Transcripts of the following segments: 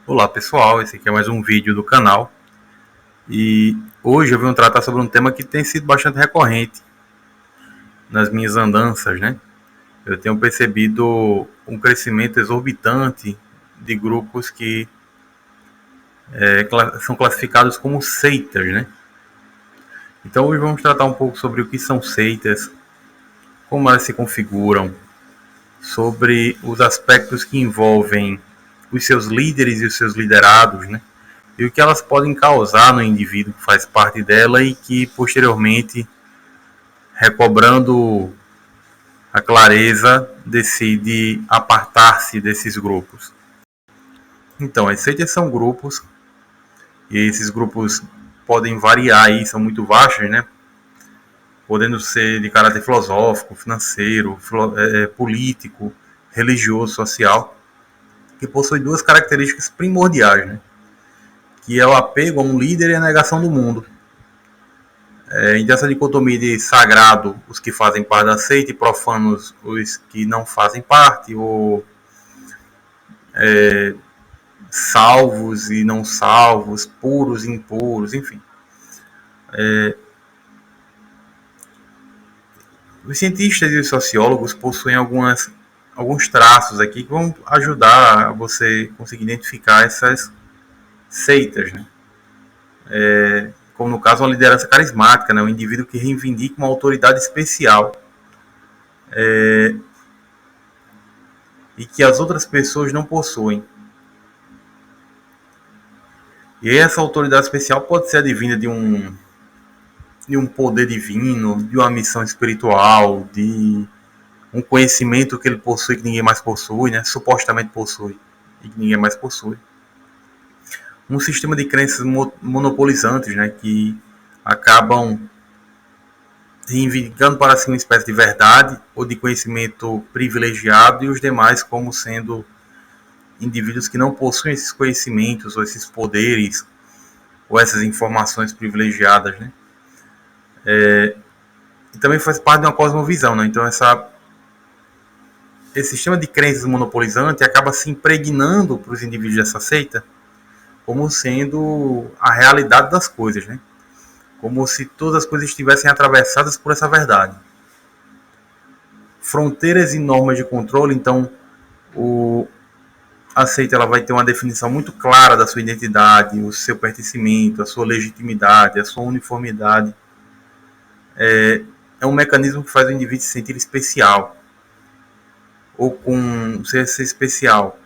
Olá pessoal, esse aqui é mais um vídeo do canal e hoje eu vim tratar sobre um tema que tem sido bastante recorrente nas minhas andanças, né? Eu tenho percebido um crescimento exorbitante de grupos que são classificados como seitas, né? Então hoje vamos tratar um pouco sobre o que são seitas, como elas se configuram, sobre os aspectos que envolvem os seus líderes e os seus liderados, né? E o que elas podem causar no indivíduo que faz parte dela e que posteriormente, recobrando a clareza, decide apartar-se desses grupos. Então, as seitas são grupos, e esses grupos podem variar aí, são muito vastos, né? Podendo ser de caráter filosófico, financeiro, político, religioso, social, que possui duas características primordiais, né? Que é o apego a um líder e a negação do mundo. Então, essa dicotomia de sagrado, os que fazem parte da seita, e profanos, os que não fazem parte, ou salvos e não salvos, puros e impuros, enfim. Os cientistas e os sociólogos possuem alguns traços aqui que vão ajudar a você conseguir identificar essas seitas, né? Como no caso, uma liderança carismática, né? Um indivíduo que reivindica uma autoridade especial e que as outras pessoas não possuem. E essa autoridade especial pode ser advinda de um poder divino, de uma missão espiritual, de um conhecimento que ele possui que ninguém mais possui, né? Supostamente possui e que ninguém mais possui. Um sistema de crenças monopolizantes, né? Que acabam reivindicando para si uma espécie de verdade ou de conhecimento privilegiado e os demais como sendo indivíduos que não possuem esses conhecimentos ou esses poderes ou essas informações privilegiadas, né? E também faz parte de uma cosmovisão, né? Então esse sistema de crenças monopolizante acaba se impregnando para os indivíduos dessa seita como sendo a realidade das coisas, né? Como se todas as coisas estivessem atravessadas por essa verdade. Fronteiras e normas de controle, então a seita ela vai ter uma definição muito clara da sua identidade, o seu pertencimento, a sua legitimidade, a sua uniformidade. É um mecanismo que faz o indivíduo se sentir especial, ou com ser especial,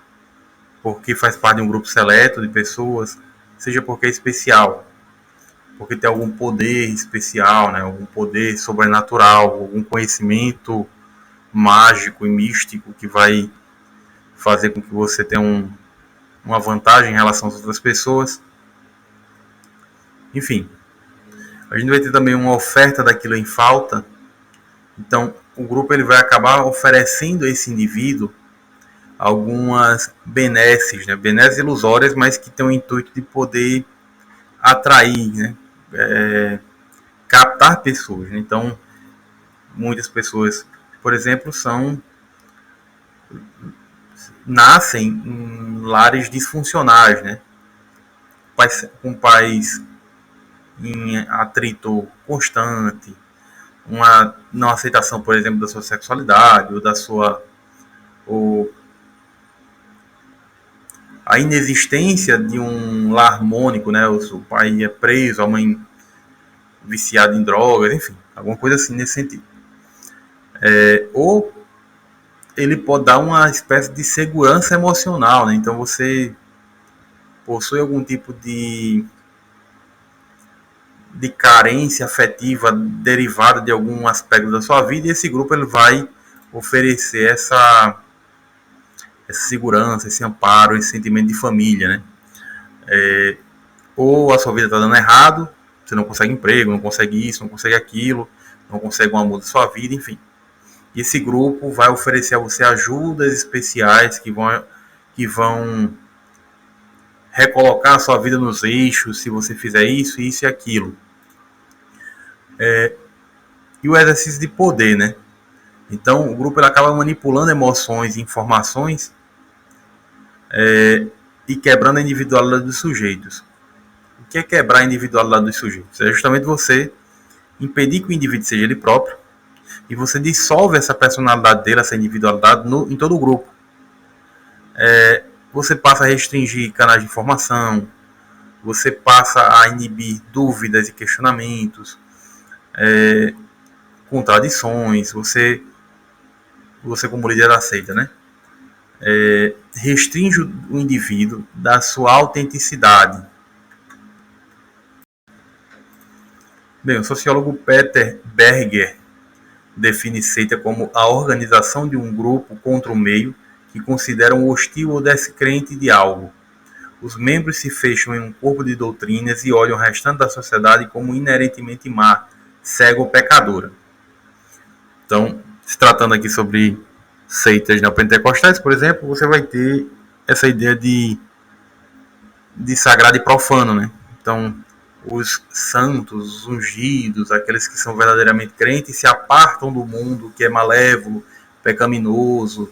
porque faz parte de um grupo seleto de pessoas, seja porque é especial, porque tem algum poder especial, né? Algum poder sobrenatural, algum conhecimento mágico e místico que vai fazer com que você tenha uma vantagem em relação às outras pessoas. Enfim, a gente vai ter também uma oferta daquilo em falta. Então, o grupo ele vai acabar oferecendo a esse indivíduo algumas benesses, né? Benesses ilusórias, mas que têm o intuito de poder atrair, né? Captar pessoas, né? Então, muitas pessoas, por exemplo, nascem em lares disfuncionais, né? Com pais em atrito constante, uma não aceitação, por exemplo, da sua sexualidade ou da sua ou a inexistência de um lar harmônico, né? O pai é preso, a mãe viciada em drogas, enfim, alguma coisa assim nesse sentido. Ou ele pode dar uma espécie de segurança emocional, né? Então você possui algum tipo de carência afetiva derivada de algum aspecto da sua vida, e esse grupo ele vai oferecer essa segurança, esse amparo, esse sentimento de família, né? Ou a sua vida está dando errado, você não consegue emprego, não consegue isso, não consegue aquilo, não consegue um amor da sua vida, enfim. E esse grupo vai oferecer a você ajudas especiais que vão recolocar a sua vida nos eixos se você fizer isso, isso e aquilo. E o exercício de poder, né? Então, o grupo ele acaba manipulando emoções e informações e quebrando a individualidade dos sujeitos. O que é quebrar a individualidade dos sujeitos? É justamente você impedir que o indivíduo seja ele próprio e você dissolve essa personalidade dele, essa individualidade em todo o grupo. Você passa a restringir canais de informação, você passa a inibir dúvidas e questionamentos, contradições, você como líder aceita, né? Restringe o indivíduo da sua autenticidade. Bem, o sociólogo Peter Berger define seita como a organização de um grupo contra o meio que consideram hostil ou descrente de algo. Os membros se fecham em um corpo de doutrinas e olham o restante da sociedade como inerentemente má, cega ou pecadora. Então, se tratando aqui sobre seitas neopentecostais, por exemplo, você vai ter essa ideia de sagrado e profano, né? Então, os santos, os ungidos, aqueles que são verdadeiramente crentes, se apartam do mundo que é malévolo, pecaminoso,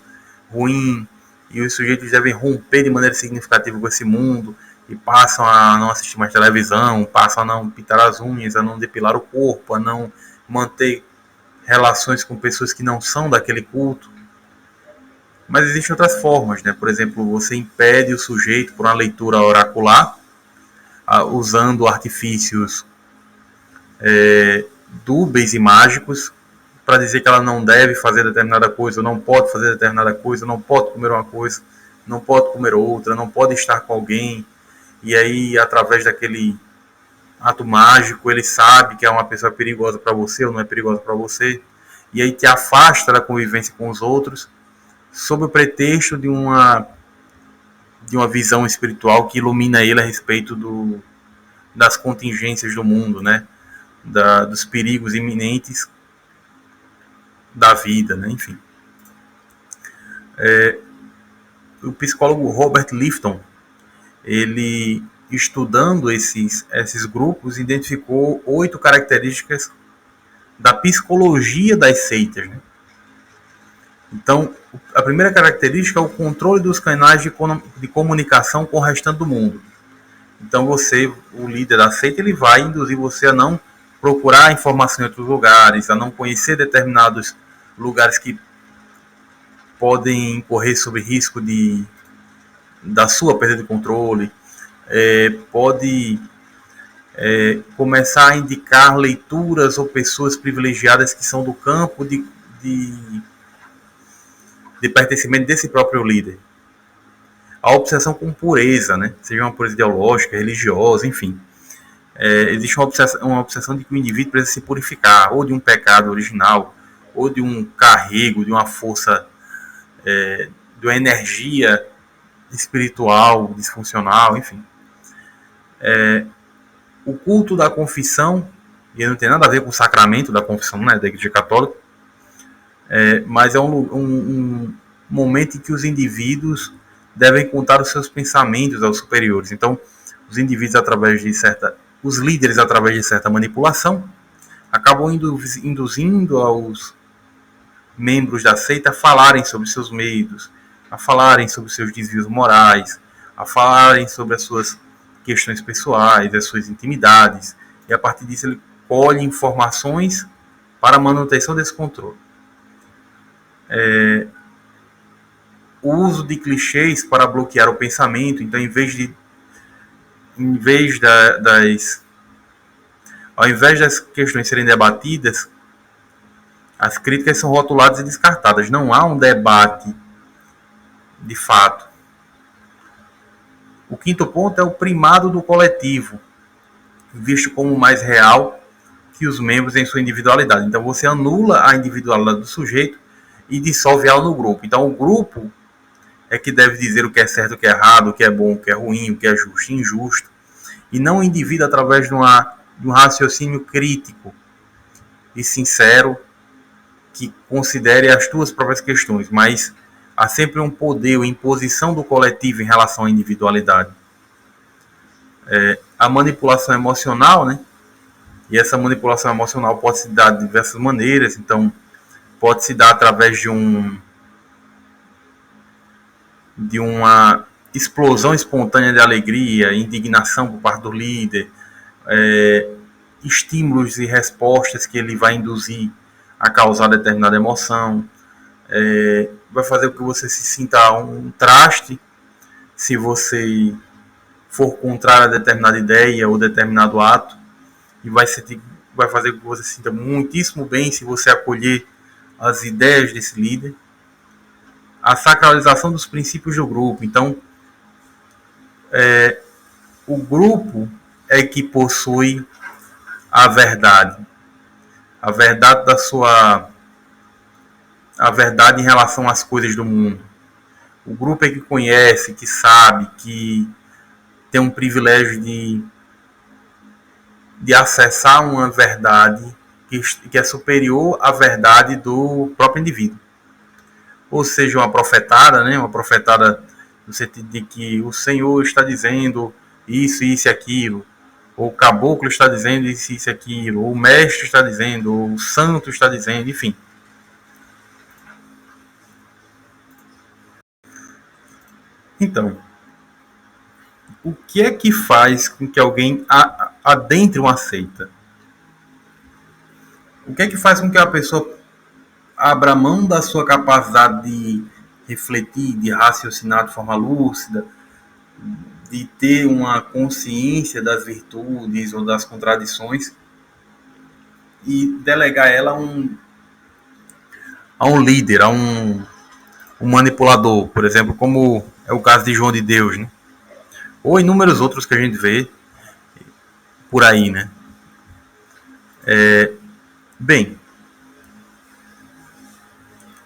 ruim, e os sujeitos devem romper de maneira significativa com esse mundo e passam a não assistir mais televisão, passam a não pintar as unhas, a não depilar o corpo, a não manter relações com pessoas que não são daquele culto. Mas existem outras formas, né? Por exemplo, você impede o sujeito por uma leitura oracular, usando artifícios dúbeis e mágicos para dizer que ela não deve fazer determinada coisa, ou não pode fazer determinada coisa, não pode comer uma coisa, não pode comer outra, não pode estar com alguém. E aí, através daquele ato mágico, ele sabe que é uma pessoa perigosa para você ou não é perigosa para você. E aí te afasta da convivência com os outros, sob o pretexto de uma visão espiritual que ilumina ele a respeito das contingências do mundo, né? Dos perigos iminentes da vida, né? Enfim. O psicólogo Robert Lifton, ele, estudando esses grupos, identificou 8 características da psicologia das seitas, né? Então, a primeira característica é o controle dos canais de comunicação com o restante do mundo. Então, você, o líder da seita, ele vai induzir você a não procurar informação em outros lugares, a não conhecer determinados lugares que podem correr sob risco da sua perda de controle. Pode começar a indicar leituras ou pessoas privilegiadas que são do campo de pertencimento desse próprio líder. A obsessão com pureza, né? Seja uma pureza ideológica, religiosa, enfim. Existe uma obsessão de que o indivíduo precisa se purificar, ou de um pecado original, ou de um carrego, de uma força, de uma energia espiritual, disfuncional, enfim. O culto da confissão, e não tem nada a ver com o sacramento da confissão, né, da Igreja Católica, mas é um momento em que os indivíduos devem contar os seus pensamentos aos superiores. Então, os indivíduos, os líderes, através de certa manipulação, acabam induzindo aos membros da seita a falarem sobre seus medos, a falarem sobre seus desvios morais, a falarem sobre as suas questões pessoais, as suas intimidades, e a partir disso ele colhe informações para a manutenção desse controle. O uso de clichês para bloquear o pensamento. Então, ao invés das questões serem debatidas, as críticas são rotuladas e descartadas. Não há um debate de fato. O quinto ponto é o primado do coletivo, visto como mais real que os membros em sua individualidade. Então, você anula a individualidade do sujeito e dissolve ela no grupo. Então, o grupo é que deve dizer o que é certo, o que é errado, o que é bom, o que é ruim, o que é justo e injusto, e não o indivíduo através de um raciocínio crítico e sincero que considere as tuas próprias questões, mas há sempre um poder ou imposição do coletivo em relação à individualidade. A manipulação emocional, né? E essa manipulação emocional pode se dar de diversas maneiras. Então, pode se dar através de uma explosão espontânea de alegria, indignação por parte do líder, estímulos e respostas que ele vai induzir a causar determinada emoção, vai fazer com que você se sinta um traste se você for contrário a determinada ideia ou determinado ato, e vai fazer com que você se sinta muitíssimo bem se você acolher as ideias desse líder. A sacralização dos princípios do grupo. Então, o grupo é que possui a verdade a verdade em relação às coisas do mundo. O grupo é que conhece, que sabe, que tem um privilégio de acessar uma verdade que é superior à verdade do próprio indivíduo. Ou seja, uma profetada, né? Uma profetada no sentido de que o Senhor está dizendo isso, isso e aquilo, ou o caboclo está dizendo isso, isso e aquilo, ou o mestre está dizendo, ou o santo está dizendo, enfim. Então, o que é que faz com que alguém adentre uma seita? O que é que faz com que a pessoa abra mão da sua capacidade de refletir, de raciocinar de forma lúcida, de ter uma consciência das virtudes ou das contradições e delegar ela a um líder, um manipulador, por exemplo, como é o caso de João de Deus, né? Ou inúmeros outros que a gente vê por aí, né? Bem,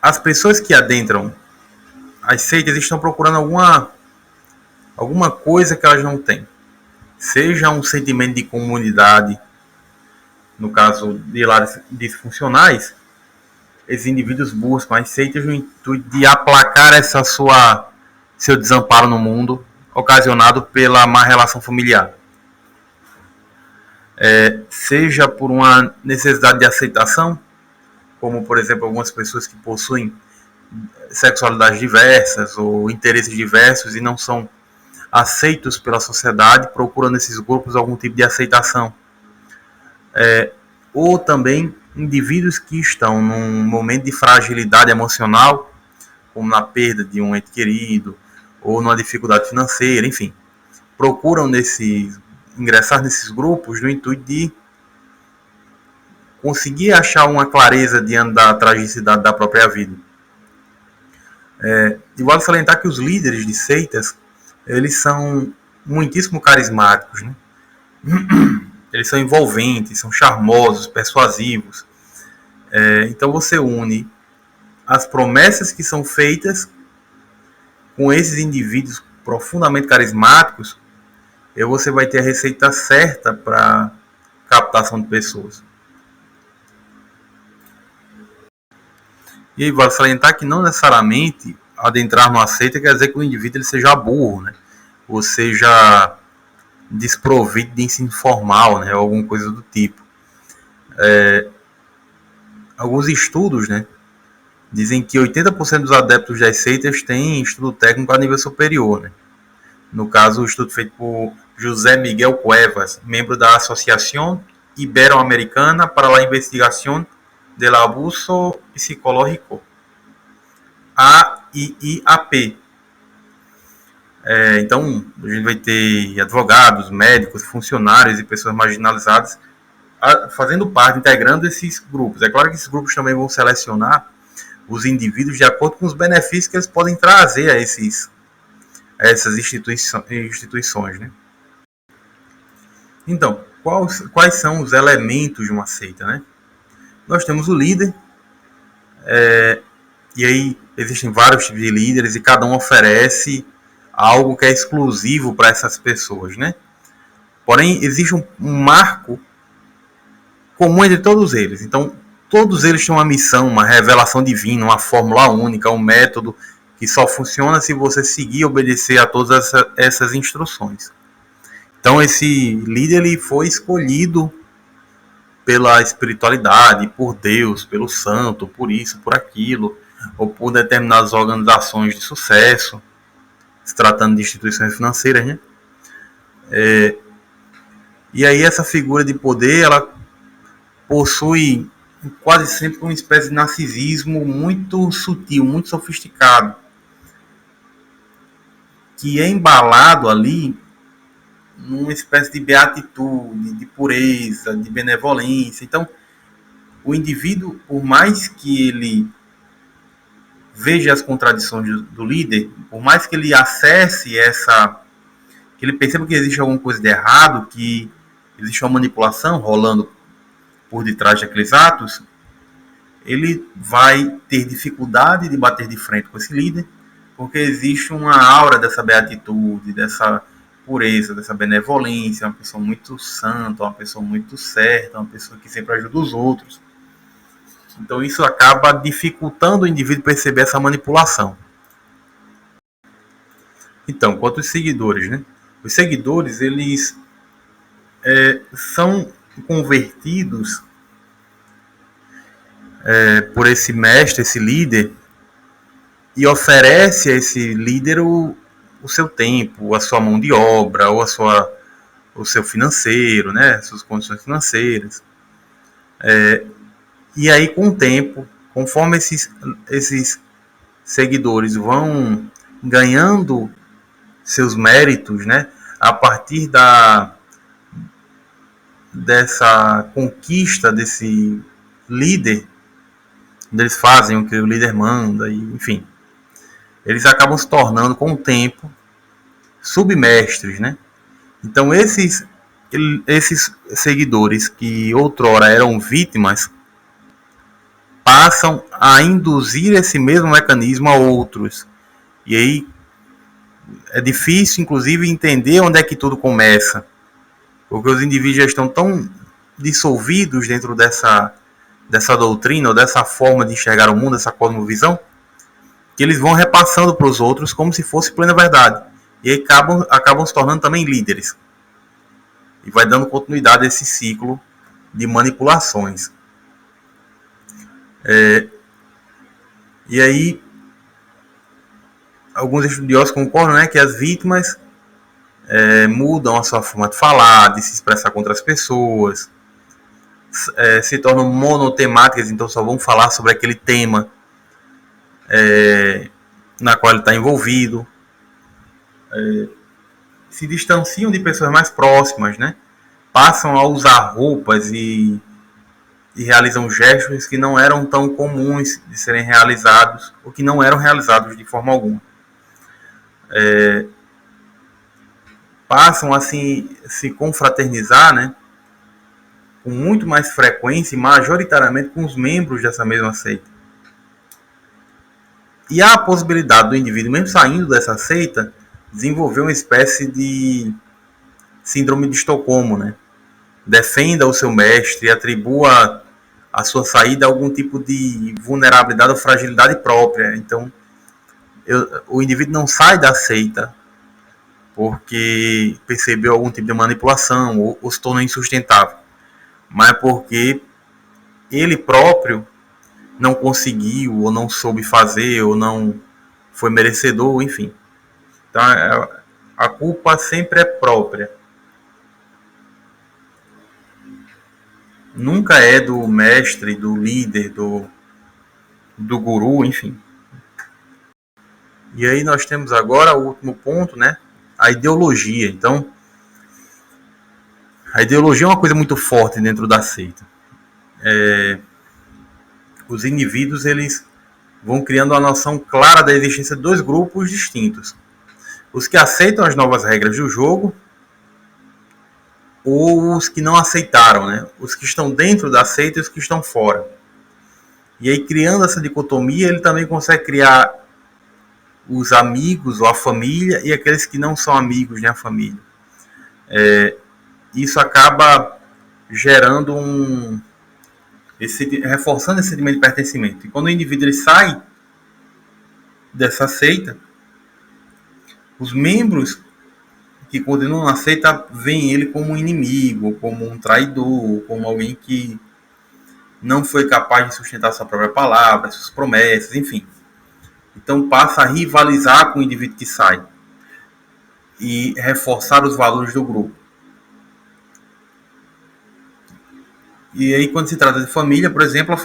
as pessoas que adentram as seitas estão procurando alguma coisa que elas não têm. Seja um sentimento de comunidade, no caso de lares disfuncionais, esses indivíduos buscam as seitas no intuito de aplacar seu desamparo no mundo, ocasionado pela má relação familiar. Seja por uma necessidade de aceitação, como por exemplo algumas pessoas que possuem sexualidades diversas ou interesses diversos e não são aceitos pela sociedade, procuram nesses grupos algum tipo de aceitação. Ou também indivíduos que estão num momento de fragilidade emocional, como na perda de um ente querido, ou numa dificuldade financeira, enfim, procuram ingressar nesses grupos no intuito de conseguir achar uma clareza diante da tragicidade da própria vida. E vale salientar que os líderes de seitas, eles são muitíssimo carismáticos, né? Eles são envolventes, são charmosos, persuasivos. Então você une as promessas que são feitas com esses indivíduos profundamente carismáticos, e você vai ter a receita certa para captação de pessoas. E aí vale salientar que não necessariamente adentrar numa seita quer dizer que o indivíduo ele seja burro, né? Ou seja desprovido de ensino formal, né? Ou alguma coisa do tipo. Alguns estudos, né, dizem que 80% dos adeptos das seitas têm estudo técnico a nível superior, né? No caso, o estudo feito por José Miguel Cuevas, membro da Associação Ibero-Americana para a Investigação del Abuso Psicológico, AIIAP. Então, a gente vai ter advogados, médicos, funcionários e pessoas marginalizadas fazendo parte, integrando esses grupos. É claro que esses grupos também vão selecionar os indivíduos de acordo com os benefícios que eles podem trazer a essas instituições, né? Então, quais são os elementos de uma seita, né? Nós temos o líder, e aí existem vários tipos de líderes e cada um oferece algo que é exclusivo para essas pessoas, né? Porém, existe um marco comum entre todos eles. Então, todos eles têm uma missão, uma revelação divina, uma fórmula única, um método que só funciona se você seguir e obedecer a todas essas instruções. Então, esse líder ele foi escolhido pela espiritualidade, por Deus, pelo santo, por isso, por aquilo, ou por determinadas organizações de sucesso. se tratando de instituições financeiras, né? E aí essa figura de poder, ela possui quase sempre uma espécie de narcisismo muito sutil, muito sofisticado, que é embalado ali numa espécie de beatitude, de pureza, de benevolência. Então, o indivíduo, por mais que ele veja as contradições do líder, por mais que ele acesse que ele perceba que existe alguma coisa de errado, que existe uma manipulação rolando por detrás daqueles atos, ele vai ter dificuldade de bater de frente com esse líder, porque existe uma aura dessa beatitude, dessa pureza, dessa benevolência, uma pessoa muito santa, uma pessoa muito certa, uma pessoa que sempre ajuda os outros. Então isso acaba dificultando o indivíduo perceber essa manipulação. Então, quanto aos seguidores, né? Os seguidores, eles são convertidos por esse mestre, esse líder, e oferece a esse líder o seu tempo, a sua mão de obra, ou o seu financeiro, né? As suas condições financeiras. E aí, com o tempo, conforme esses seguidores vão ganhando seus méritos, né? A partir dessa conquista desse líder, eles fazem o que o líder manda, e, enfim, eles acabam se tornando, com o tempo, submestres, né? Então, esses seguidores que outrora eram vítimas passam a induzir esse mesmo mecanismo a outros. E aí é difícil, inclusive, entender onde é que tudo começa, porque os indivíduos já estão tão dissolvidos dentro dessa doutrina, ou dessa forma de enxergar o mundo, dessa cosmovisão, que eles vão repassando para os outros como se fosse plena verdade. E aí acabam se tornando também líderes. E vai dando continuidade a esse ciclo de manipulações. E aí, alguns estudiosos concordam, né, que as vítimas mudam a sua forma de falar, de se expressar contra as pessoas, se tornam monotemáticas, então só vão falar sobre aquele tema na qual ele está envolvido, se distanciam de pessoas mais próximas, né? Passam a usar roupas e realizam gestos que não eram tão comuns de serem realizados, ou que não eram realizados de forma alguma. Passam a se confraternizar, né? Com muito mais frequência e majoritariamente com os membros dessa mesma seita. E há a possibilidade do indivíduo, mesmo saindo dessa seita, desenvolver uma espécie de síndrome de Estocolmo, né? Defenda o seu mestre e atribua a sua saída a algum tipo de vulnerabilidade ou fragilidade própria. Então, o indivíduo não sai da seita porque percebeu algum tipo de manipulação ou se tornou insustentável, mas porque ele próprio não conseguiu, ou não soube fazer, ou não foi merecedor, enfim. Então, a culpa sempre é própria. Nunca é do mestre, do líder, do guru, enfim. E aí nós temos agora o último ponto, né? A ideologia. Então, a ideologia é uma coisa muito forte dentro da seita. Os indivíduos, eles vão criando uma noção clara da existência de dois grupos distintos. Os que aceitam as novas regras do jogo, ou os que não aceitaram, né? Os que estão dentro da seita e os que estão fora. E aí, criando essa dicotomia, ele também consegue criar os amigos ou a família e aqueles que não são amigos nem a família. Isso acaba gerando reforçando esse sentimento de pertencimento. E quando o indivíduo ele sai dessa seita, os membros que continuam na seita veem ele como um inimigo, como um traidor, como alguém que não foi capaz de sustentar sua própria palavra, suas promessas, enfim. Então passa a rivalizar com o indivíduo que sai. e reforçar os valores do grupo. E aí, quando se trata de família, por exemplo,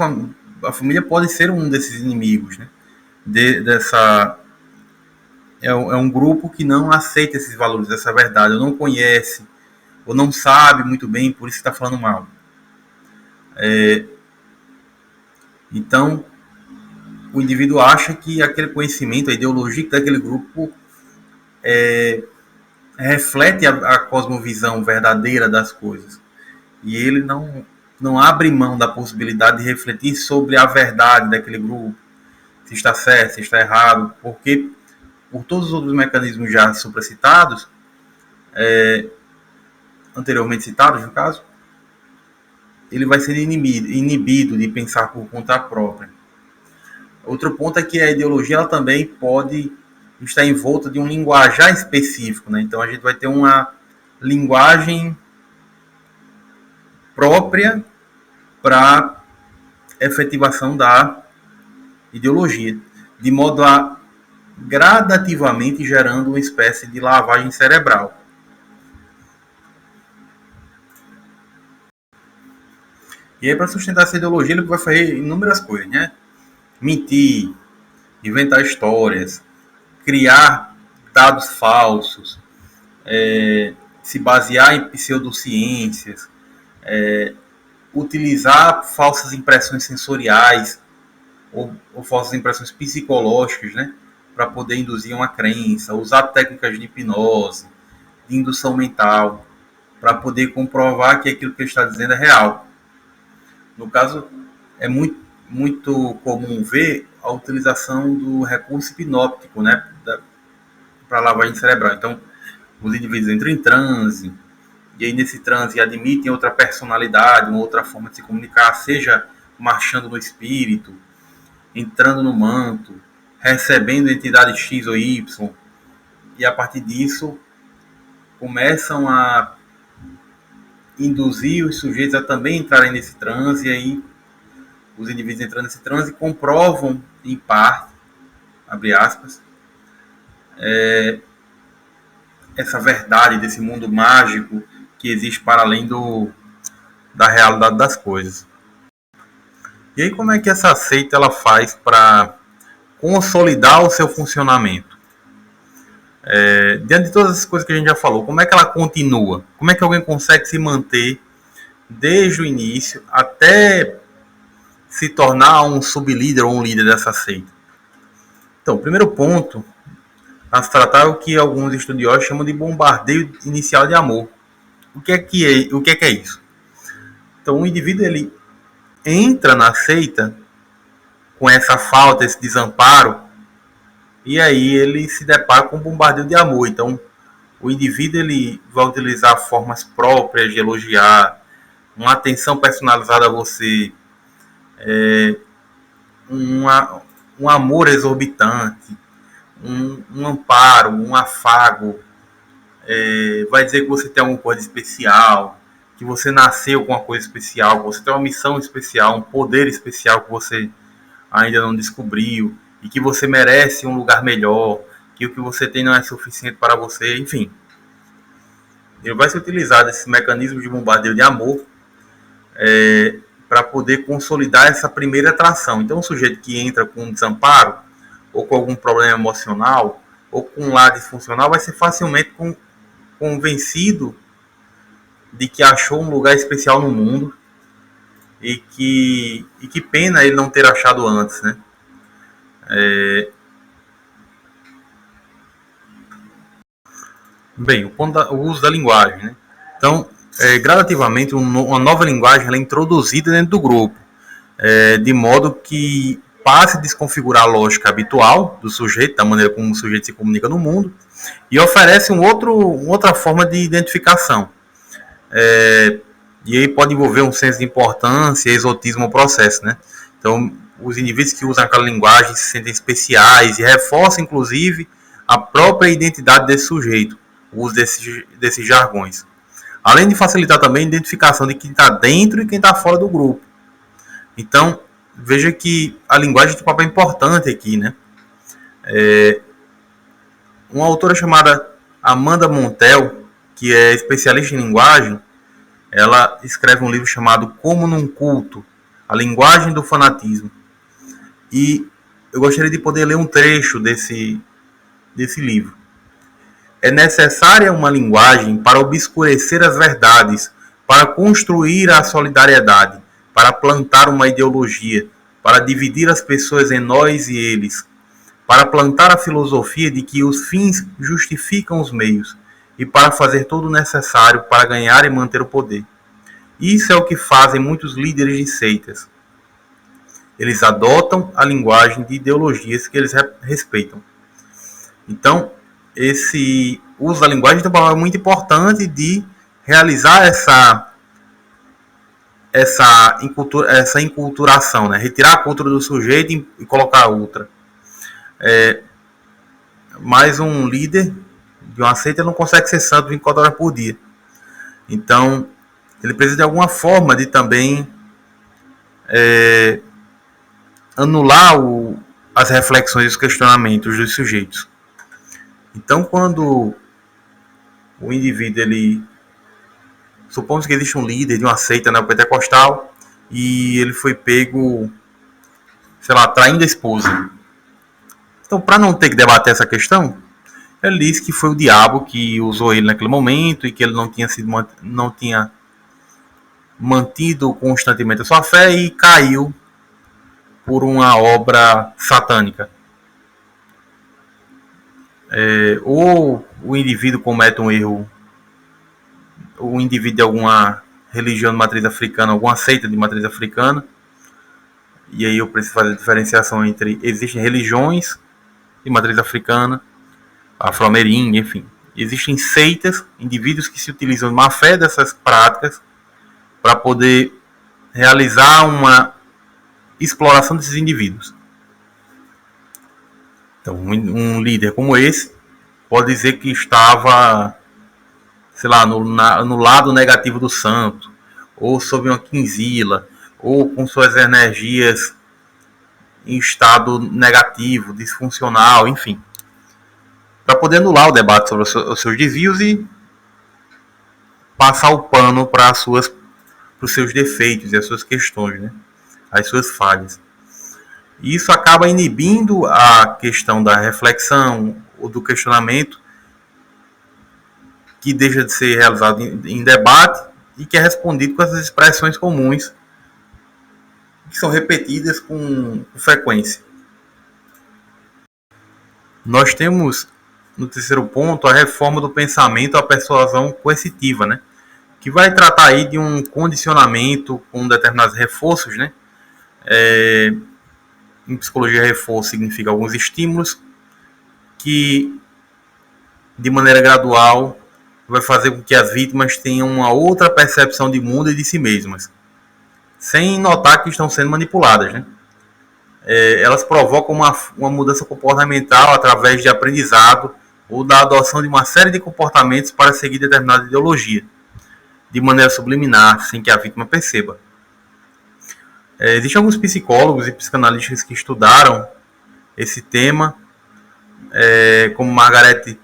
a família pode ser um desses inimigos, né? É um grupo que não aceita esses valores, essa verdade, ou não conhece, ou não sabe muito bem, por isso está falando mal. Então, o indivíduo acha que aquele conhecimento, a ideologia daquele grupo reflete a cosmovisão verdadeira das coisas. E ele não abre mão da possibilidade de refletir sobre a verdade daquele grupo, se está certo, se está errado, porque por todos os outros mecanismos já supracitados, anteriormente citados no caso, ele vai ser inibido de pensar por conta própria. Outro ponto é que a ideologia ela também pode estar envolta de um linguajar específico, né? Então a gente vai ter uma linguagem própria para efetivação da ideologia, de modo a gradativamente gerando uma espécie de lavagem cerebral. E aí, para sustentar essa ideologia, ele vai fazer inúmeras coisas, né? Mentir, inventar histórias, criar dados falsos, se basear em pseudociências, utilizar falsas impressões sensoriais ou falsas impressões psicológicas, né? Para poder induzir uma crença, usar técnicas de hipnose, de indução mental, para poder comprovar que aquilo que ele está dizendo é real. No caso, é muito comum ver a utilização do recurso hipnóptico, né, para lavagem cerebral. Então, os indivíduos entram em transe, e aí nesse transe admitem outra personalidade, uma outra forma de se comunicar, seja marchando no espírito, entrando no manto, recebendo entidade X ou Y, e a partir disso começam a induzir os sujeitos a também entrarem nesse transe, e aí os indivíduos entrando nesse transe comprovam, em parte, abre aspas, essa verdade desse mundo mágico que existe para além da realidade das coisas. E aí como é que essa seita ela faz para consolidar o seu funcionamento? Diante de todas as coisas que a gente já falou, como é que ela continua? Como é que alguém consegue se manter desde o início até se tornar um sublíder ou um líder dessa seita? Então, o primeiro ponto a se tratar é o que alguns estudiosos chamam de bombardeio inicial de amor. O que é isso? Então, o indivíduo ele entra na seita com essa falta, esse desamparo, e aí ele se depara com um bombardeio de amor. Então, o indivíduo ele vai utilizar formas próprias de elogiar, uma atenção personalizada a você, um amor exorbitante, um amparo, um afago, vai dizer que você tem alguma coisa especial, que você nasceu com uma coisa especial, que você tem uma missão especial, um poder especial que você ainda não descobriu, e que você merece um lugar melhor, que o que você tem não é suficiente para você, enfim. Ele vai se utilizar desse mecanismo de bombardeio de amor para poder consolidar essa primeira atração. Então, o sujeito que entra com desamparo, ou com algum problema emocional, ou com um lado disfuncional, vai ser facilmente convencido de que achou um lugar especial no mundo e que pena ele não ter achado antes, né? Bem, o uso da linguagem, né? Então, gradativamente, uma nova linguagem ela é introduzida dentro do grupo, de modo que passe a desconfigurar a lógica habitual do sujeito, da maneira como o sujeito se comunica no mundo, e oferece uma outra forma de identificação. E aí pode envolver um senso de importância e exotismo ao processo, né? Então, os indivíduos que usam aquela linguagem se sentem especiais e reforçam, inclusive, a própria identidade desse sujeito, o uso desses jargões. Além de facilitar também a identificação de quem está dentro e quem está fora do grupo. Então, veja que a linguagem tem um papel importante aqui, né? Uma autora chamada Amanda Montel, que é especialista em linguagem, ela escreve um livro chamado Como num Culto, a linguagem do fanatismo. E eu gostaria de poder ler um trecho desse livro. É necessária uma linguagem para obscurecer as verdades, para construir a solidariedade, para plantar uma ideologia, para dividir as pessoas em nós e eles, para plantar a filosofia de que os fins justificam os meios e para fazer todo o necessário para ganhar e manter o poder. Isso é o que fazem muitos líderes de seitas. Eles adotam a linguagem de ideologias que eles respeitam. Então, esse uso da linguagem tem um papel muito importante de realizar essa enculturação, né? Retirar a cultura do sujeito e colocar outra. Mas um líder de uma seita não consegue ser santo 24 horas por dia. Então, ele precisa de alguma forma de também anular as reflexões e os questionamentos dos sujeitos. Então, quando o indivíduo, supomos que existe um líder de uma seita neopentecostal e ele foi pego, traindo a esposa. Então, para não ter que debater essa questão, ele diz que foi o diabo que usou ele naquele momento e que ele não tinha mantido constantemente a sua fé e caiu por uma obra satânica. Ou o indivíduo comete um erro, o indivíduo de alguma religião de matriz africana, alguma seita de matriz africana, e aí eu preciso fazer a diferenciação entre existem religiões de matriz africana, afro-ameríndia, enfim. Existem seitas, indivíduos que se utilizam de má fé dessas práticas para poder realizar uma exploração desses indivíduos. Então, um líder como esse pode dizer que estava, no lado negativo do santo, ou sob uma quinzila, ou com suas energias em estado negativo, disfuncional, enfim. Para poder anular o debate sobre os seus desvios e passar o pano para os seus defeitos e as suas questões, né? As suas falhas. E isso acaba inibindo a questão da reflexão ou do questionamento, que deixa de ser realizado em debate e que é respondido com essas expressões comuns que são repetidas com frequência. Nós temos, no terceiro ponto, a reforma do pensamento, a persuasão coercitiva, né? Que vai tratar aí de um condicionamento com determinados reforços, né? Em psicologia, reforço significa alguns estímulos que, de maneira gradual, vai fazer com que as vítimas tenham uma outra percepção de mundo e de si mesmas, sem notar que estão sendo manipuladas, né? Elas provocam uma mudança comportamental através de aprendizado ou da adoção de uma série de comportamentos para seguir determinada ideologia, de maneira subliminar, sem que a vítima perceba. Existem alguns psicólogos e psicanalistas que estudaram esse tema, como Margaret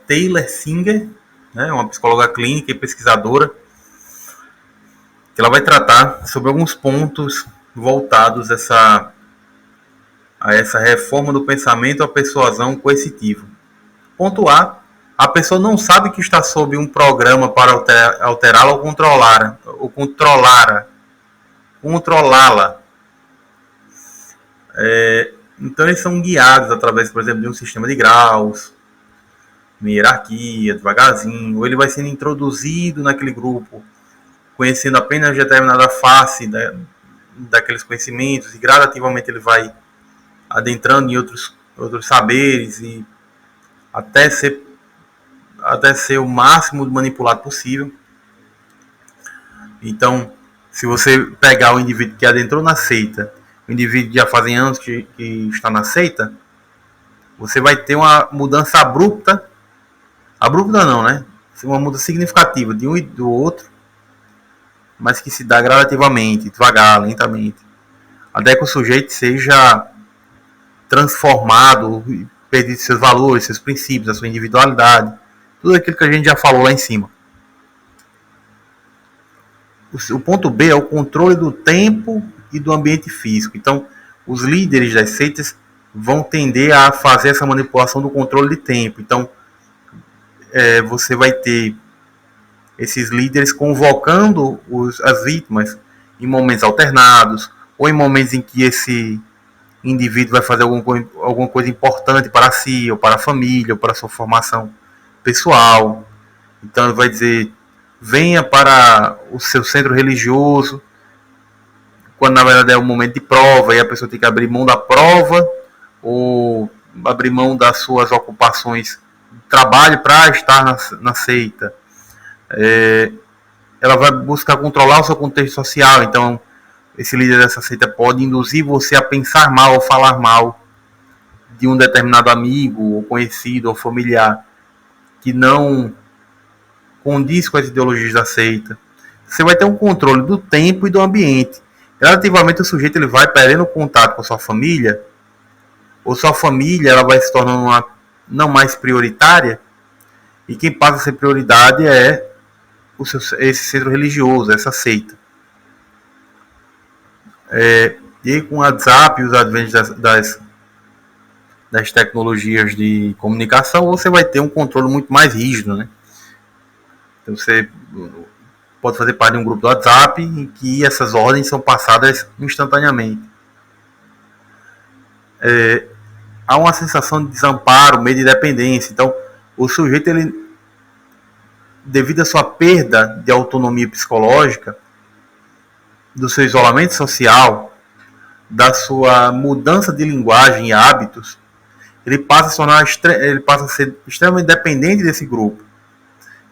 Taylor Singer, né, uma psicóloga clínica e pesquisadora, que ela vai tratar sobre alguns pontos voltados a essa reforma do pensamento, a persuasão coercitiva. Ponto A: a pessoa não sabe que está sob um programa para alterá-la ou controlá-la. Então eles são guiados através, por exemplo, de um sistema de graus, uma hierarquia, devagarzinho, ou ele vai sendo introduzido naquele grupo, conhecendo apenas determinada face daqueles conhecimentos, e gradativamente ele vai adentrando em outros saberes e até ser o máximo manipulado possível. Então, se você pegar o indivíduo que adentrou na seita, o indivíduo que já fazem anos que está na seita, você vai ter uma mudança abrupta não, né? Uma mudança significativa de um e do outro, mas que se dá gradativamente, devagar, lentamente, até que o sujeito seja transformado, perder seus valores, seus princípios, a sua individualidade, tudo aquilo que a gente já falou lá em cima. O ponto B é o controle do tempo e do ambiente físico. Então, os líderes das seitas vão tender a fazer essa manipulação do controle de tempo. Então, você vai ter esses líderes convocando as vítimas em momentos alternados, ou em momentos em que esse indivíduo vai fazer alguma coisa importante para si, ou para a família, ou para a sua formação pessoal. Então ele vai dizer, venha para o seu centro religioso, quando na verdade é um momento de prova, e a pessoa tem que abrir mão da prova, ou abrir mão das suas ocupações de trabalho para estar na seita. Ela vai buscar controlar o seu contexto social. Então esse líder dessa seita pode induzir você a pensar mal ou falar mal de um determinado amigo, ou conhecido, ou familiar, que não condiz com as ideologias da seita. Você vai ter um controle do tempo e do ambiente. Gradativamente o sujeito ele vai perdendo contato com a sua família, ou sua família ela vai se tornando não mais prioritária, e quem passa a ser prioridade é esse centro religioso, essa seita. E com o WhatsApp e os adventos das tecnologias de comunicação, você vai ter um controle muito mais rígido, né? Então você pode fazer parte de um grupo do WhatsApp em que essas ordens são passadas instantaneamente. Há uma sensação de desamparo, medo de dependência. Então o sujeito, ele, devido à sua perda de autonomia psicológica, do seu isolamento social, da sua mudança de linguagem e hábitos, ele passa a ser extremamente dependente desse grupo.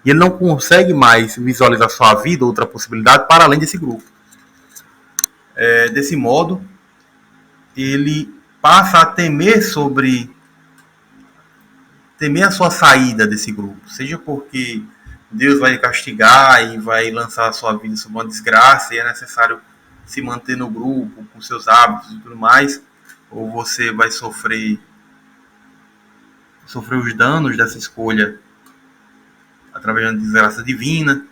E ele não consegue mais visualizar sua vida, outra possibilidade, para além desse grupo. Desse modo, ele passa a temer a sua saída desse grupo. Seja porque Deus vai castigar e vai lançar a sua vida sob uma desgraça e é necessário se manter no grupo, com seus hábitos e tudo mais, ou você vai sofrer os danos dessa escolha através da desgraça divina,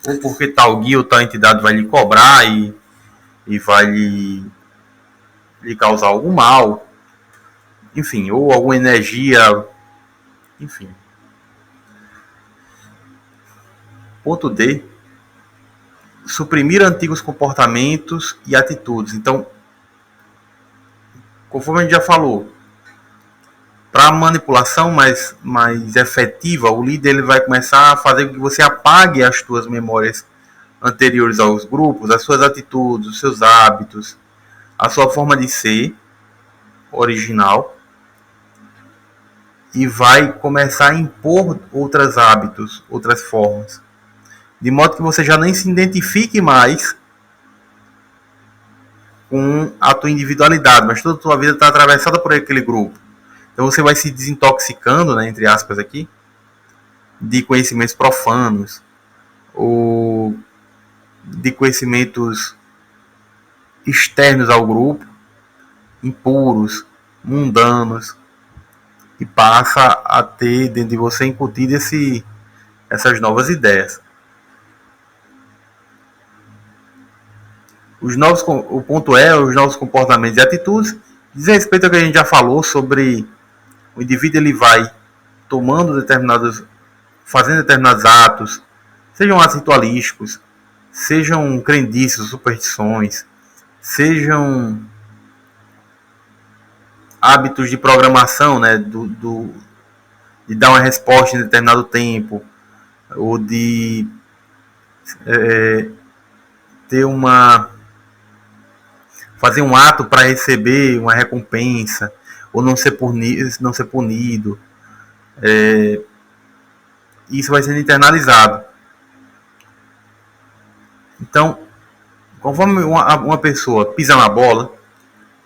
ou porque tal guia ou tal entidade vai lhe cobrar e vai lhe causar algum mal, enfim, ou alguma energia, enfim. Ponto D, suprimir antigos comportamentos e atitudes. Então, conforme a gente já falou, para a manipulação mais efetiva, o líder ele vai começar a fazer com que você apague as suas memórias anteriores aos grupos, as suas atitudes, os seus hábitos, a sua forma de ser original, e vai começar a impor outros hábitos, outras formas, de modo que você já nem se identifique mais com a tua individualidade, mas toda a tua vida está atravessada por aquele grupo. Então você vai se desintoxicando, né, entre aspas aqui, de conhecimentos profanos, ou de conhecimentos externos ao grupo, impuros, mundanos, e passa a ter dentro de você incutido essas novas ideias. O ponto é os novos comportamentos e atitudes. Diz respeito ao que a gente já falou sobre o indivíduo, ele vai fazendo determinados atos, sejam atos ritualísticos, sejam crendices, superstições, sejam hábitos de programação, né, de dar uma resposta em determinado tempo, ou de fazer um ato para receber uma recompensa, ou não ser punido. Isso vai sendo internalizado. Então, conforme uma pessoa pisa na bola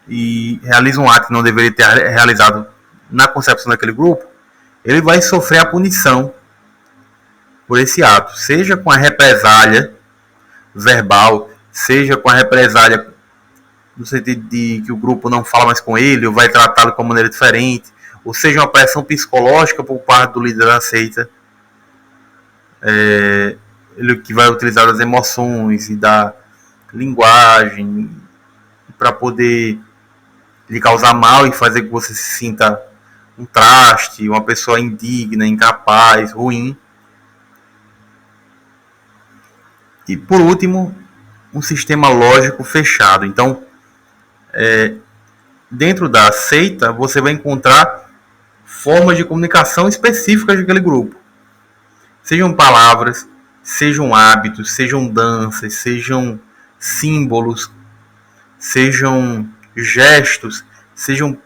e realiza um ato que não deveria ter realizado na concepção daquele grupo, ele vai sofrer a punição por esse ato, seja com a represália verbal, seja com a represália no sentido de que o grupo não fala mais com ele, ou vai tratá-lo de uma maneira diferente, ou seja, uma pressão psicológica por parte do líder da seita, Ele que vai utilizar as emoções e da linguagem para poder lhe causar mal e fazer que você se sinta um traste, uma pessoa indigna, incapaz, ruim. E por último, um sistema lógico fechado. Então, dentro da seita, você vai encontrar formas de comunicação específicas daquele grupo. Sejam palavras, sejam hábitos, sejam danças, sejam símbolos, sejam gestos, sejam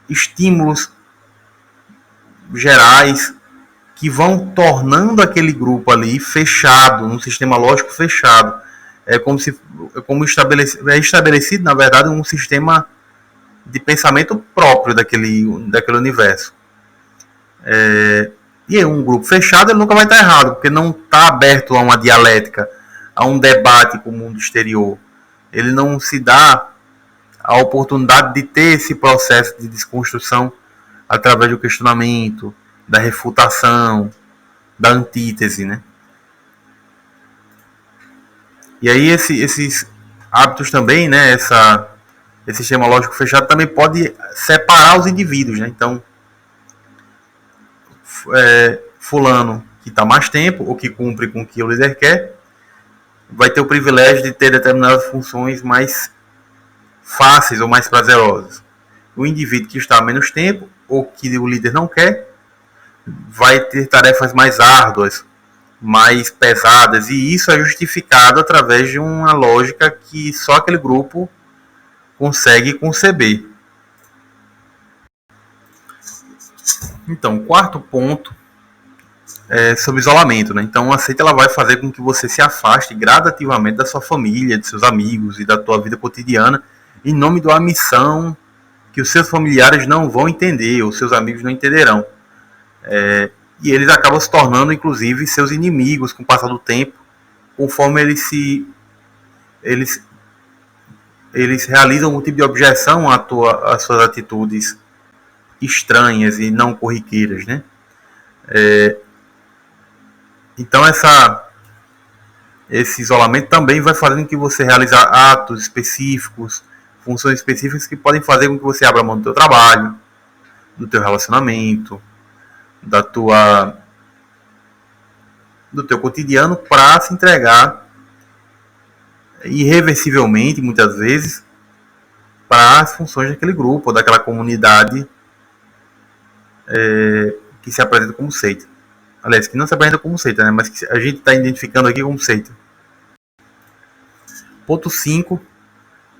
estímulos gerais que vão tornando aquele grupo ali fechado, num sistema lógico fechado. É como se é estabelecido, na verdade, um sistema de pensamento próprio daquele universo. E um grupo fechado ele nunca vai estar errado, porque não está aberto a uma dialética, a um debate com o mundo exterior. Ele não se dá a oportunidade de ter esse processo de desconstrução através do questionamento, da refutação, da antítese, né? E aí esses hábitos também, né? Esse sistema lógico fechado também pode separar os indivíduos, né? Então, fulano que está mais tempo ou que cumpre com o que o líder quer, vai ter o privilégio de ter determinadas funções mais fáceis ou mais prazerosas. O indivíduo que está há menos tempo ou que o líder não quer, vai ter tarefas mais árduas, mais pesadas, e isso é justificado através de uma lógica que só aquele grupo consegue conceber. Então, o quarto ponto é sobre isolamento, né? Então, a seita ela vai fazer com que você se afaste gradativamente da sua família, de seus amigos e da tua vida cotidiana, em nome de uma missão que os seus familiares não vão entender, ou seus amigos não entenderão. E eles acabam se tornando, inclusive, seus inimigos com o passar do tempo, conforme eles, eles realizam um tipo de objeção às suas atitudes estranhas e não corriqueiras, né? Então esse isolamento também vai fazendo com que você realize atos específicos, funções específicas que podem fazer com que você abra mão do teu trabalho, do teu relacionamento, da tua do teu cotidiano para se entregar irreversivelmente, muitas vezes, para as funções daquele grupo ou daquela comunidade que se apresenta como seita. Aliás, que não se apresenta como seita, né? Mas que a gente está identificando aqui como seita. Ponto 5,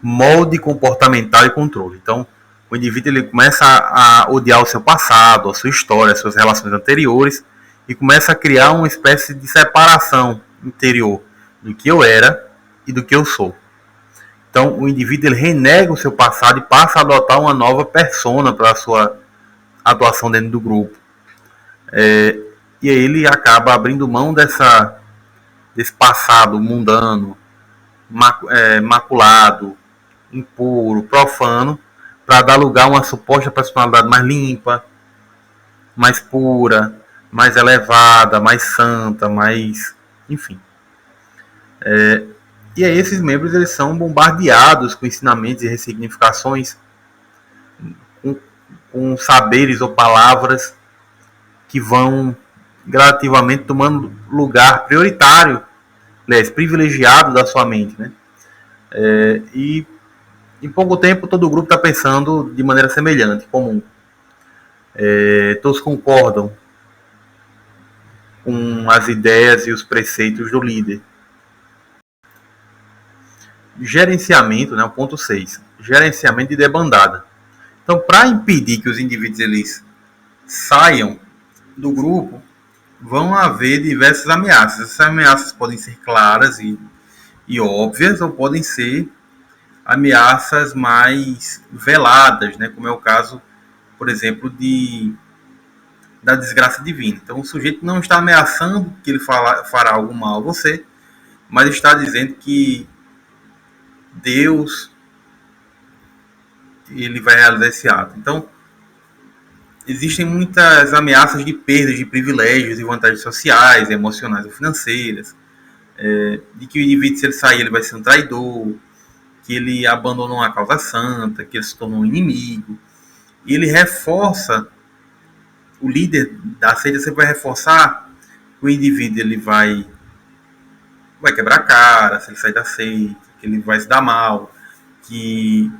molde comportamental e controle. Então, o indivíduo ele começa a odiar o seu passado, a sua história, as suas relações anteriores e começa a criar uma espécie de separação interior do que eu era e do que eu sou. Então, o indivíduo ele renega o seu passado e passa a adotar uma nova persona para a sua atuação dentro do grupo. E aí ele acaba abrindo mão desse passado mundano, maculado, impuro, profano, para dar lugar a uma suposta personalidade mais limpa, mais pura, mais elevada, mais santa, mais... enfim. E aí esses membros eles são bombardeados com ensinamentos e ressignificações, com saberes ou palavras que vão gradativamente tomando lugar prioritário, aliás, privilegiado da sua mente, né? E em pouco tempo todo o grupo está pensando de maneira semelhante, comum. Todos concordam com as ideias e os preceitos do líder. Gerenciamento, né, o ponto 6. Gerenciamento de debandada. Então, para impedir que os indivíduos eles saiam do grupo, vão haver diversas ameaças. Essas ameaças podem ser claras e óbvias, ou podem ser ameaças mais veladas, né, como é o caso, por exemplo, da desgraça divina. Então, o sujeito não está ameaçando que ele fará algo mal a você, mas está dizendo que Deus ele vai realizar esse ato. Então, existem muitas ameaças de perda de privilégios e vantagens sociais, emocionais ou financeiras, de que o indivíduo, se ele sair, ele vai ser um traidor, que ele abandonou uma causa santa, que ele se tornou um inimigo. E ele reforça, o líder da seita sempre vai reforçar que o indivíduo ele vai quebrar a cara se ele sair da seita, que ele vai se dar mal, que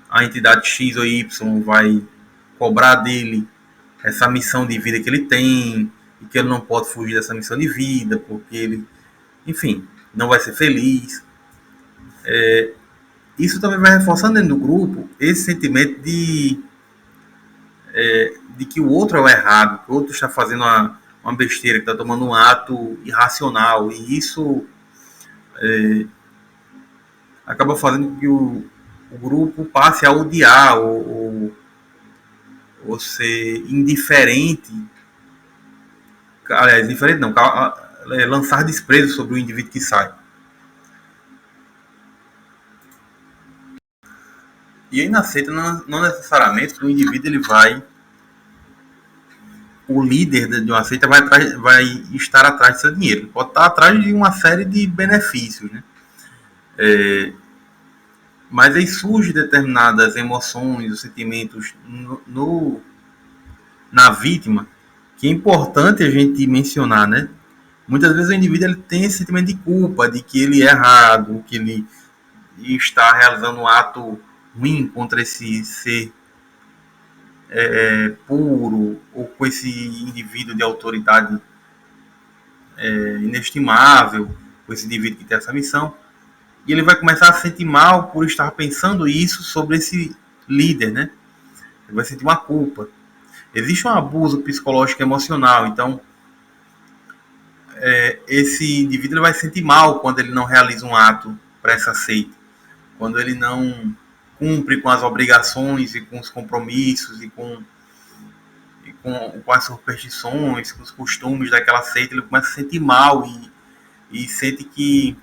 a entidade X ou Y vai cobrar dele essa missão de vida que ele tem, e que ele não pode fugir dessa missão de vida, porque ele, enfim, não vai ser feliz. Isso também vai reforçando dentro do grupo esse sentimento de que o outro é o errado, que o outro está fazendo uma besteira, que está tomando um ato irracional, e isso acaba fazendo com que o grupo passe a odiar ou ser indiferente, aliás, indiferente não, lançar desprezo sobre o indivíduo que sai. E aí na seita não necessariamente o indivíduo ele vai, o líder de uma seita vai estar atrás de seu dinheiro, ele pode estar atrás de uma série de benefícios, né? Mas aí surgem determinadas emoções, os sentimentos na vítima, que é importante a gente mencionar, né? Muitas vezes o indivíduo ele tem esse sentimento de culpa, de que ele é errado, que ele está realizando um ato ruim contra esse ser puro, ou com esse indivíduo de autoridade inestimável, com esse indivíduo que tem essa missão. E ele vai começar a se sentir mal por estar pensando isso sobre esse líder, né? Ele vai sentir uma culpa. Existe um abuso psicológico e emocional, então esse indivíduo ele vai se sentir mal quando ele não realiza um ato para essa seita, quando ele não cumpre com as obrigações e com os compromissos com as superstições, com os costumes daquela seita, ele começa a se sentir mal e sente que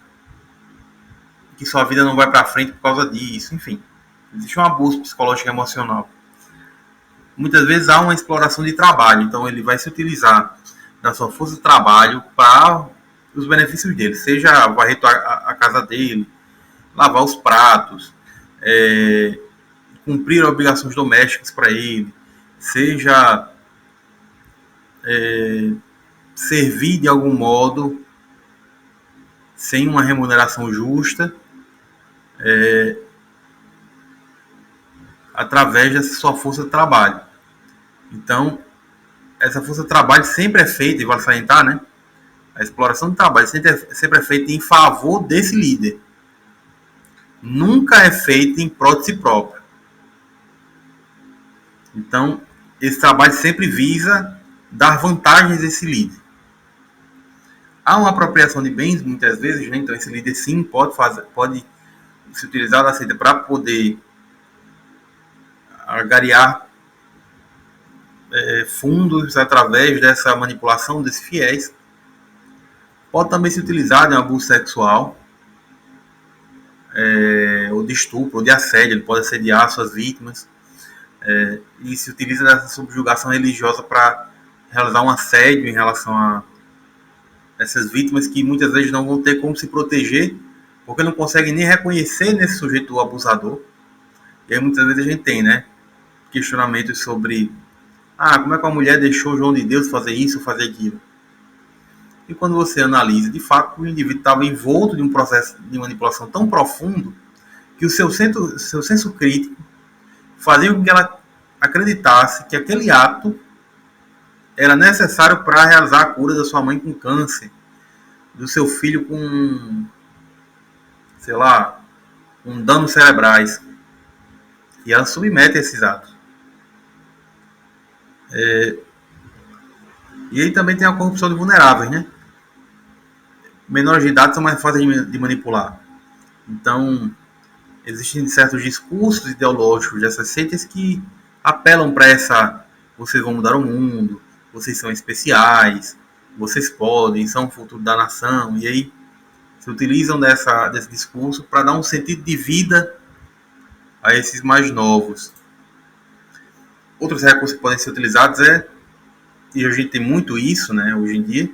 sua vida não vai para frente por causa disso, enfim. Existe um abuso psicológico e emocional. Muitas vezes há uma exploração de trabalho, então ele vai se utilizar da sua força de trabalho para os benefícios dele, seja varrer a casa dele, lavar os pratos, cumprir obrigações domésticas para ele, seja servir de algum modo sem uma remuneração justa, através dessa sua força de trabalho. Então, essa força de trabalho sempre é feita, e vale salientar, né? A exploração do trabalho sempre é feita em favor desse líder. Nunca é feita em prol de si próprio. Então, esse trabalho sempre visa dar vantagens a esse líder. Há uma apropriação de bens, muitas vezes, né? Então esse líder sim pode se utilizar da seita para poder angariar fundos através dessa manipulação desses fiéis. Pode também se utilizar de um abuso sexual, ou de estupro, ou de assédio. Ele pode assediar suas vítimas, e se utiliza dessa subjugação religiosa para realizar um assédio em relação a essas vítimas, que muitas vezes não vão ter como se proteger, porque não conseguem nem reconhecer nesse sujeito o abusador. E aí muitas vezes a gente tem, né, questionamentos sobre como é que a mulher deixou João de Deus fazer isso, fazer aquilo. E quando você analisa, de fato, o indivíduo estava envolto de um processo de manipulação tão profundo que o seu senso crítico fazia com que ela acreditasse que aquele ato era necessário para realizar a cura da sua mãe com câncer, do seu filho com, sei lá, com danos cerebrais. E ela submete a esses atos. E aí também tem a corrupção de vulneráveis, né? Menores de idade são mais fáceis de manipular. Então, existem certos discursos ideológicos dessas seitas que apelam para essa: vocês vão mudar o mundo, vocês são especiais, vocês podem, são o futuro da nação. E aí se utilizam desse discurso para dar um sentido de vida a esses mais novos. Outros recursos que podem ser utilizados e a gente tem muito isso, né, hoje em dia,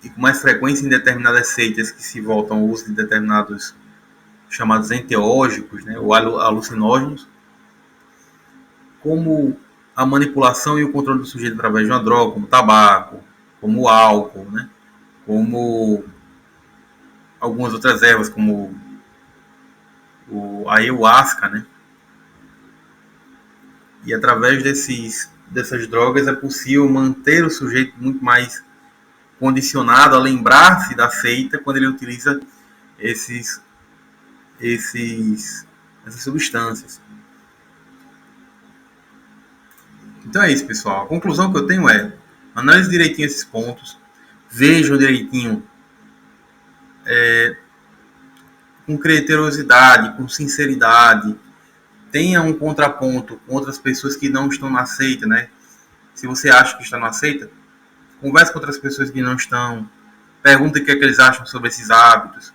e com mais frequência em determinadas seitas que se voltam ao uso de determinados chamados enteógicos, né, ou alucinógenos, como a manipulação e o controle do sujeito através de uma droga, como tabaco, como o álcool, né, como algumas outras ervas, como a ayahuasca, né? E através dessas drogas é possível manter o sujeito muito mais condicionado a lembrar-se da seita quando ele utiliza esses, essas substâncias. Então é isso, pessoal. A conclusão que eu tenho é: analise direitinho esses pontos, vejam direitinho com criteriosidade, com sinceridade, tenha um contraponto com outras pessoas que não estão na seita, né? Se você acha que está na seita, converse com outras pessoas que não estão, pergunte o que é que eles acham sobre esses hábitos,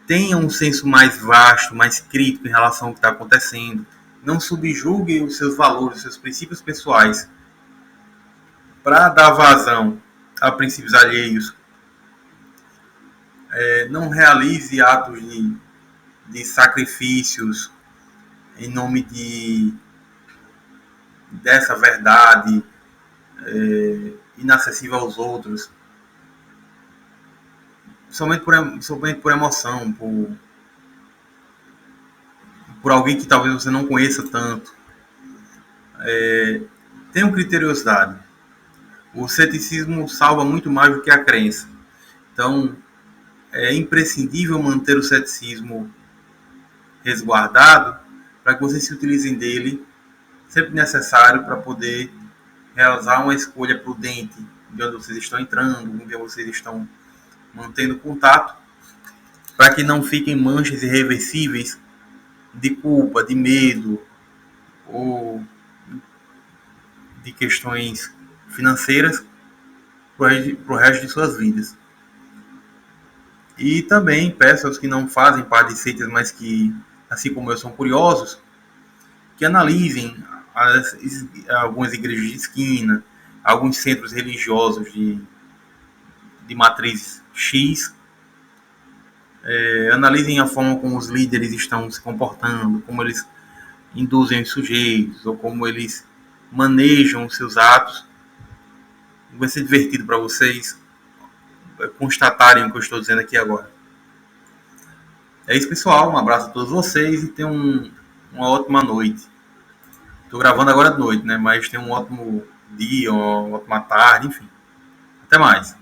tenha um senso mais vasto, mais crítico em relação ao que está acontecendo, não subjugue os seus valores, os seus princípios pessoais para dar vazão a princípios alheios, não realize atos de sacrifícios em nome dessa verdade inacessível aos outros, somente por emoção, por alguém que talvez você não conheça tanto. Tenham criteriosidade. O ceticismo salva muito mais do que a crença. Então, é imprescindível manter o ceticismo resguardado para que vocês se utilizem dele sempre necessário para poder realizar uma escolha prudente de onde vocês estão entrando, onde vocês estão mantendo contato, para que não fiquem manchas irreversíveis de culpa, de medo ou de questões financeiras para o resto de suas vidas. E também peço aos que não fazem parte de seitas, mas que, assim como eu, são curiosos, que analisem algumas igrejas de esquina, alguns centros religiosos de matriz X, analisem a forma como os líderes estão se comportando, como eles induzem os sujeitos, ou como eles manejam os seus atos. Vai ser divertido para vocês constatarem o que eu estou dizendo aqui agora. É isso, pessoal. Um abraço a todos vocês e tenham uma ótima noite. Estou gravando agora de noite, né? Mas tenham um ótimo dia, uma ótima tarde, enfim. Até mais.